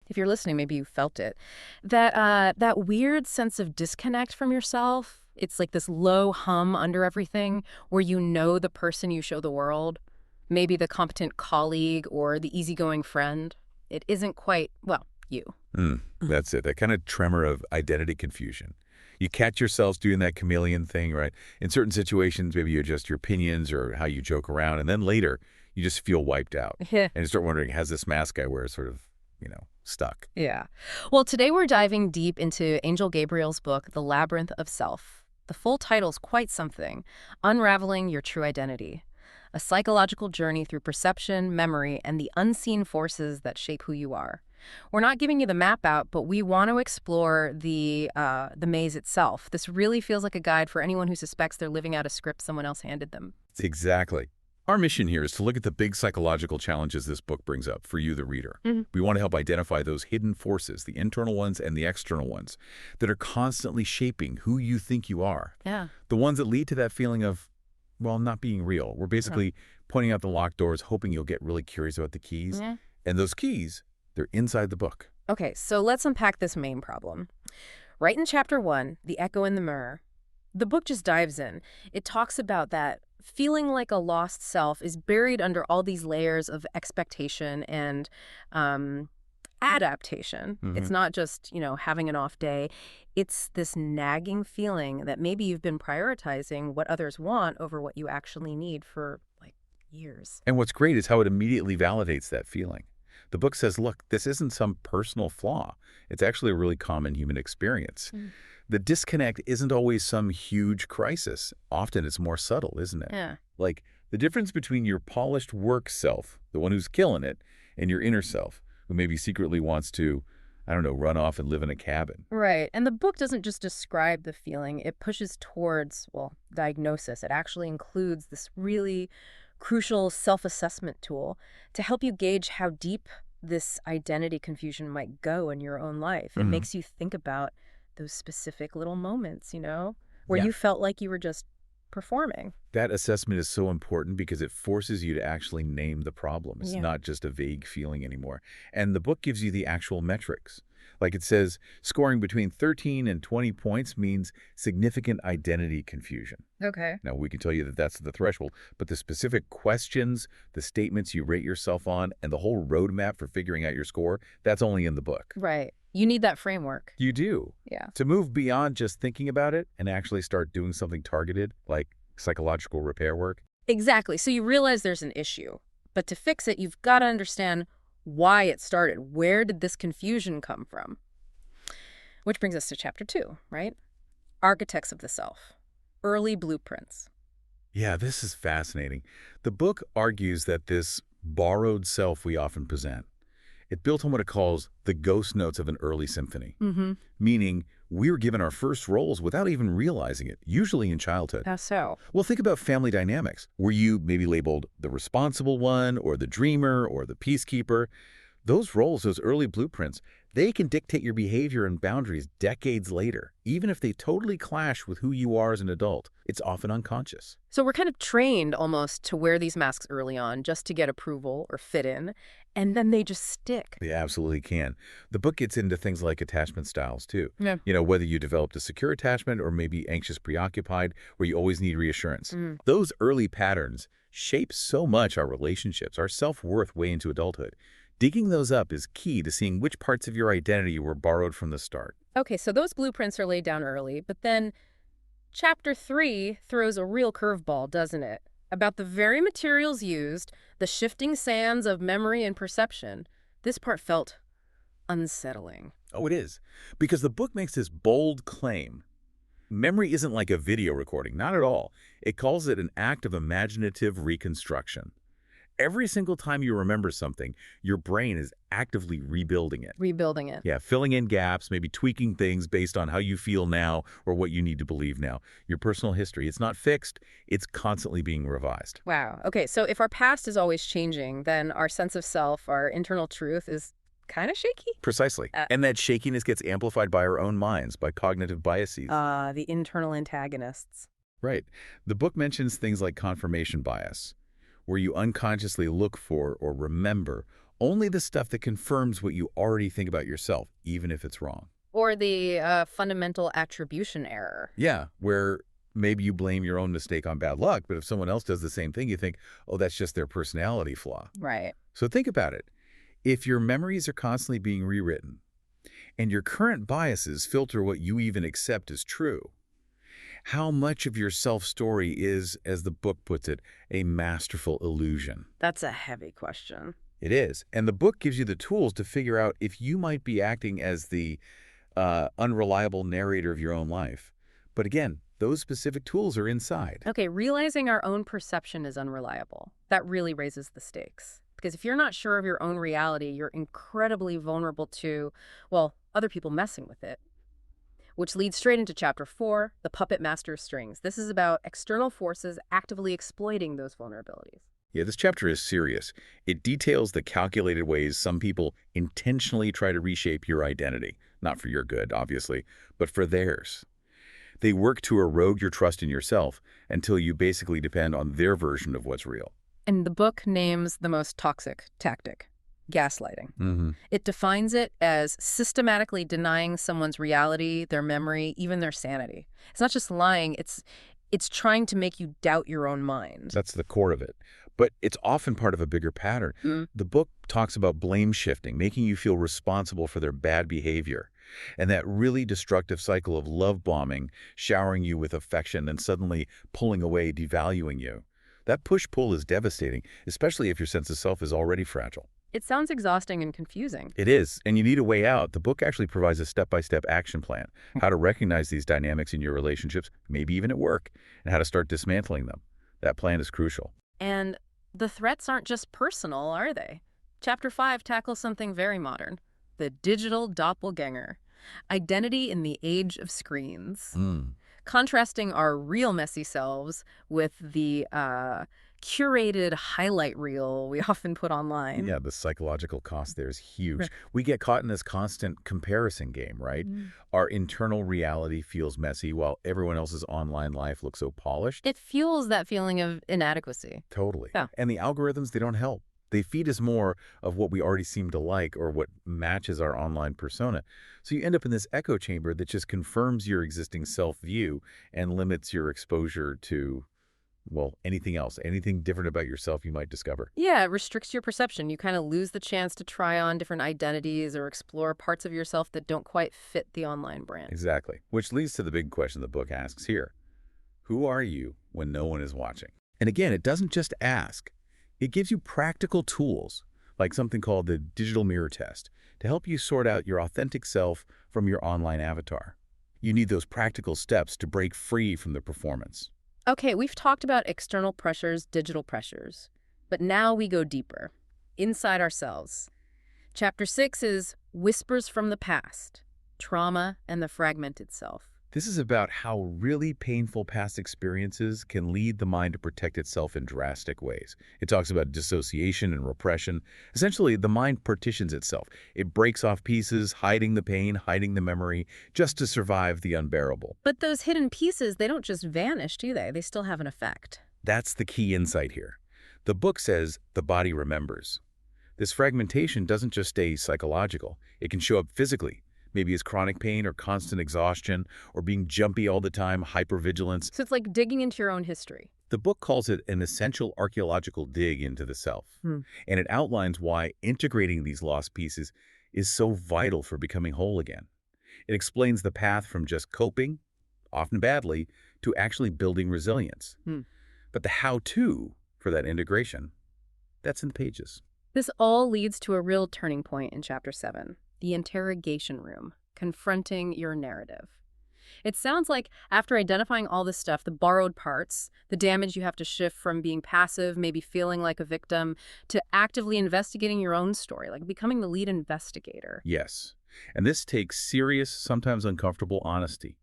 if you're listening, maybe you felt it. That weird sense of disconnect from yourself. It's like this low hum under everything where you know the person you show the world, maybe the competent colleague or the easygoing friend. It isn't quite, well, you. That's it. That kind of tremor of identity confusion. You catch yourselves doing that chameleon thing, right? In certain situations, maybe you adjust your opinions or how you joke around, and then later, you just feel wiped out. Yeah. And you start wondering, has this mask I wear sort of, stuck? Yeah. Well, today we're diving deep into Angel Gabriel's book, The Labyrinth of Self. The full title's quite something: Unraveling Your True Identity. A psychological journey through perception, memory, and the unseen forces that shape who you are. We're not giving you the map out, but we want to explore the maze itself. This really feels like a guide for anyone who suspects they're living out a script someone else handed them. Exactly. Our mission here is to look at the big psychological challenges this book brings up for you, the reader. We want to help identify those hidden forces, the internal ones and the external ones, that are constantly shaping who you think you are. Yeah. The ones that lead to that feeling of, well, not being real. We're basically pointing out the locked doors, hoping you'll get really curious about the keys. Yeah. And those keys, they're inside the book. Okay, so let's unpack this main problem. Right in Chapter 1, The Echo in the Mirror, the book just dives in. It talks about that feeling like a lost self is buried under all these layers of expectation and adaptation. It's not just, having an off day. It's this nagging feeling that maybe you've been prioritizing what others want over what you actually need for, years. And what's great is how it immediately validates that feeling. The book says, look, this isn't some personal flaw. It's actually a really common human experience. The disconnect isn't always some huge crisis. Often it's more subtle, isn't it? Yeah. Like the difference between your polished work self, the one who's killing it, and your inner self, who maybe secretly wants to, run off and live in a cabin. Right. And the book doesn't just describe the feeling. It pushes towards, diagnosis. It actually includes this really crucial self-assessment tool to help you gauge how deep this identity confusion might go in your own life. It makes you think about those specific little moments, where you felt like you were just performing. That assessment is so important because it forces you to actually name the problem. It's not just a vague feeling anymore. And the book gives you the actual metrics. Like it says, scoring between 13 and 20 points means significant identity confusion. Okay. Now, we can tell you that that's the threshold, but the specific questions, the statements you rate yourself on, and the whole roadmap for figuring out your score, that's only in the book. Right. You need that framework. You do. Yeah. To move beyond just thinking about it and actually start doing something targeted, like psychological repair work. Exactly. So you realize there's an issue, but to fix it, you've got to understand why it started. Where did this confusion come from? Which brings us to Chapter 2, right? Architects of the Self. Early Blueprints. Yeah, this is fascinating. The book argues that this borrowed self we often present, it built on what it calls the ghost notes of an early symphony, meaning we were given our first roles without even realizing it, usually in childhood. How so? Well, think about family dynamics. Were you maybe labeled the responsible one or the dreamer or the peacekeeper? Those roles, those early blueprints, they can dictate your behavior and boundaries decades later, even if they totally clash with who you are as an adult. It's often unconscious. So we're kind of trained almost to wear these masks early on just to get approval or fit in, and then they just stick. They absolutely can. The book gets into things like attachment styles, too. Yeah. Whether you developed a secure attachment or maybe anxious preoccupied, where you always need reassurance. Those early patterns shape so much our relationships, our self-worth way into adulthood. Digging those up is key to seeing which parts of your identity were borrowed from the start. Okay, so those blueprints are laid down early, but then Chapter 3 throws a real curveball, doesn't it? About the very materials used, the shifting sands of memory and perception. This part felt unsettling. Oh, it is. Because the book makes this bold claim. Memory isn't like a video recording, not at all. It calls it an act of imaginative reconstruction. Every single time you remember something, your brain is actively rebuilding it. Rebuilding it. Yeah, filling in gaps, maybe tweaking things based on how you feel now or what you need to believe now. Your personal history, it's not fixed, it's constantly being revised. Wow. Okay, so if our past is always changing, then our sense of self, our internal truth is kind of shaky? Precisely. And that shakiness gets amplified by our own minds, by cognitive biases. The internal antagonists. Right. The book mentions things like confirmation bias, where you unconsciously look for or remember Only the stuff that confirms what you already think about yourself, even if it's wrong. Or the fundamental attribution error. Yeah, where maybe you blame your own mistake on bad luck, but if someone else does the same thing, you think, oh, that's just their personality flaw. Right. So think about it. If your memories are constantly being rewritten, and your current biases filter what you even accept as true, how much of your self-story is, as the book puts it, a masterful illusion? That's a heavy question. It is. And the book gives you the tools to figure out if you might be acting as the unreliable narrator of your own life. But again, those specific tools are inside. Okay, realizing our own perception is unreliable. That really raises the stakes. Because if you're not sure of your own reality, you're incredibly vulnerable to, well, other people messing with it. Which leads straight into Chapter 4, The Puppet Master of Strings. This is about external forces actively exploiting those vulnerabilities. Yeah, this chapter is serious. It details the calculated ways some people intentionally try to reshape your identity. Not for your good, obviously, but for theirs. They work to erode your trust in yourself until you basically depend on their version of what's real. And the book names the most toxic tactic, gaslighting. It defines it as systematically denying someone's reality, their memory, even their sanity. It's not just lying, it's trying to make you doubt your own mind. That's the core of it. But it's often part of a bigger pattern. The book talks about blame shifting, making you feel responsible for their bad behavior. And that really destructive cycle of love bombing, showering you with affection and suddenly pulling away, devaluing you. That push-pull is devastating, especially if your sense of self is already fragile. It sounds exhausting and confusing. It is, and you need a way out. The book actually provides a step-by-step action plan, how to recognize these dynamics in your relationships, maybe even at work, and how to start dismantling them. That plan is crucial. And the threats aren't just personal, are they? Chapter 5 tackles something very modern, the digital doppelganger, identity in the age of screens. Contrasting our real messy selves with the curated highlight reel we often put online. Yeah, the psychological cost there is huge. Right. We get caught in this constant comparison game, right? Our internal reality feels messy while everyone else's online life looks so polished. It fuels that feeling of inadequacy. Totally. Yeah. And the algorithms, they don't help. They feed us more of what we already seem to like or what matches our online persona. So you end up in this echo chamber that just confirms your existing self-view and limits your exposure to, well, anything else, anything different about yourself you might discover. Yeah, it restricts your perception. You kind of lose the chance to try on different identities or explore parts of yourself that don't quite fit the online brand. Exactly. Which leads to the big question the book asks here. Who are you when no one is watching? And again, it doesn't just ask. It gives you practical tools, like something called the digital mirror test, to help you sort out your authentic self from your online avatar. You need those practical steps to break free from the performance. Okay, we've talked about external pressures, digital pressures, but now we go deeper, inside ourselves. Chapter 6 is Whispers from the Past, Trauma and the Fragmented Self. This is about how really painful past experiences can lead the mind to protect itself in drastic ways. It talks about dissociation and repression. Essentially, the mind partitions itself. It breaks off pieces, hiding the pain, hiding the memory, just to survive the unbearable. But those hidden pieces, they don't just vanish, do they? They still have an effect. That's the key insight here. The book says the body remembers. This fragmentation doesn't just stay psychological. It can show up physically. Maybe as chronic pain or constant exhaustion or being jumpy all the time, hypervigilance. So it's like digging into your own history. The book calls it an essential archaeological dig into the self. And it outlines why integrating these lost pieces is so vital for becoming whole again. It explains the path from just coping, often badly, to actually building resilience. But the how-to for that integration, that's in the pages. This all leads to a real turning point in Chapter 7. The interrogation room, confronting your narrative. It sounds like after identifying all this stuff, the borrowed parts, the damage you have to shift from being passive, maybe feeling like a victim, to actively investigating your own story, like becoming the lead investigator. Yes. And this takes serious, sometimes uncomfortable honesty.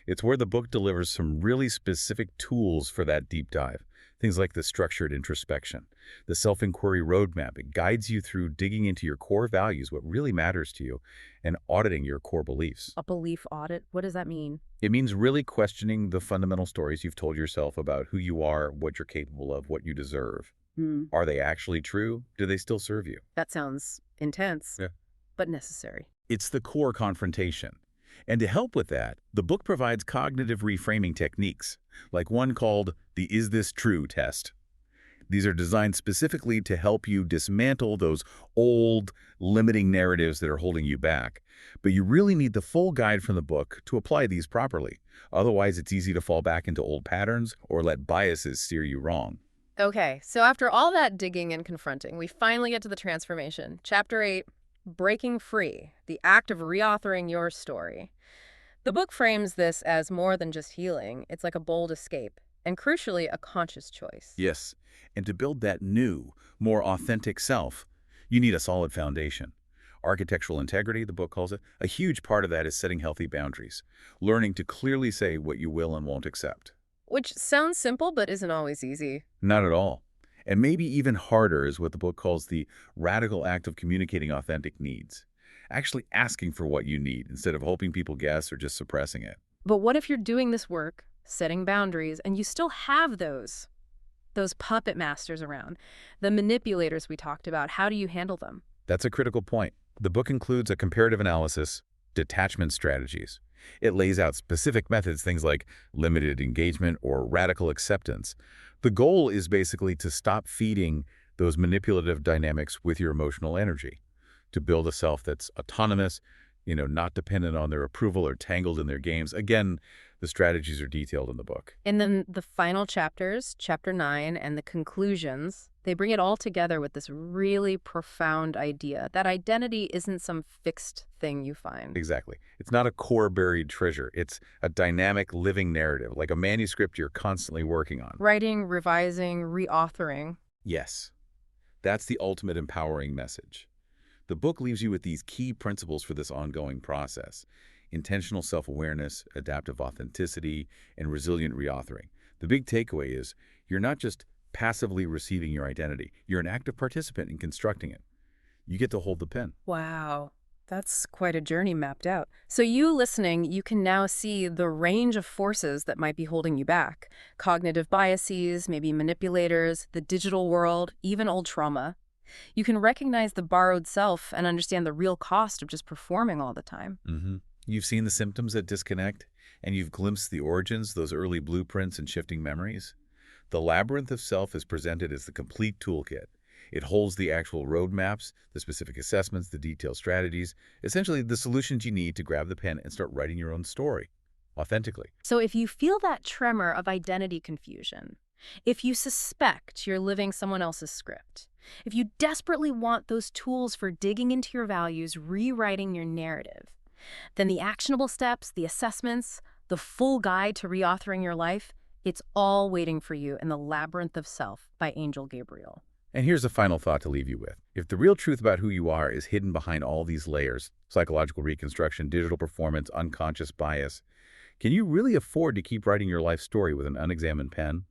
It's where the book delivers some really specific tools for that deep dive. Things like the structured introspection, the self-inquiry roadmap. It guides you through digging into your core values, what really matters to you, and auditing your core beliefs. A belief audit? What does that mean? It means really questioning the fundamental stories you've told yourself about who you are, what you're capable of, what you deserve. Hmm. Are they actually true? Do they still serve you? That sounds intense, Yeah. but necessary. It's the core confrontation. And to help with that, the book provides cognitive reframing techniques, like one called the Is This True test. These are designed specifically to help you dismantle those old, limiting narratives that are holding you back. But you really need the full guide from the book to apply these properly. Otherwise, it's easy to fall back into old patterns or let biases steer you wrong. Okay, so after all that digging and confronting, we finally get to the transformation. Chapter 8, Breaking Free, the act of reauthoring your story. The book frames this as more than just healing. It's like a bold escape, and crucially, a conscious choice. Yes, and to build that new, more authentic self, you need a solid foundation. Architectural integrity, the book calls it, a huge part of that is setting healthy boundaries, learning to clearly say what you will and won't accept. Which sounds simple, but isn't always easy. Not at all. And maybe even harder is what the book calls the radical act of communicating authentic needs. Actually asking for what you need instead of hoping people guess or just suppressing it. But what if you're doing this work, setting boundaries, and you still have those puppet masters around, the manipulators we talked about? How do you handle them? That's a critical point. The book includes a comparative analysis, detachment strategies. It lays out specific methods, things like limited engagement or radical acceptance. The goal is basically to stop feeding those manipulative dynamics with your emotional energy, to build a self that's autonomous, not dependent on their approval or tangled in their games. Again, the strategies are detailed in the book. And then the final chapters, chapter 9, and the conclusions, they bring it all together with this really profound idea that identity isn't some fixed thing you find. Exactly. It's not a core buried treasure. It's a dynamic, living narrative, like a manuscript you're constantly working on. Writing, revising, reauthoring. Yes, that's the ultimate empowering message. The book leaves you with these key principles for this ongoing process: intentional self-awareness, adaptive authenticity, and resilient reauthoring. The big takeaway is you're not just passively receiving your identity. You're an active participant in constructing it. You get to hold the pen. Wow, that's quite a journey mapped out. So you listening, you can now see the range of forces that might be holding you back. Cognitive biases, maybe manipulators, the digital world, even old trauma. You can recognize the borrowed self and understand the real cost of just performing all the time. You've seen the symptoms that disconnect, and you've glimpsed the origins, those early blueprints and shifting memories. The Labyrinth of Self is presented as the complete toolkit. It holds the actual roadmaps, the specific assessments, the detailed strategies, essentially the solutions you need to grab the pen and start writing your own story, authentically. So if you feel that tremor of identity confusion, if you suspect you're living someone else's script, if you desperately want those tools for digging into your values, rewriting your narrative, then the actionable steps, the assessments, the full guide to reauthoring your life, it's all waiting for you in The Labyrinth of Self by Angel Gabriel. And here's a final thought to leave you with. If the real truth about who you are is hidden behind all these layers, psychological reconstruction, digital performance, unconscious bias, can you really afford to keep writing your life story with an unexamined pen?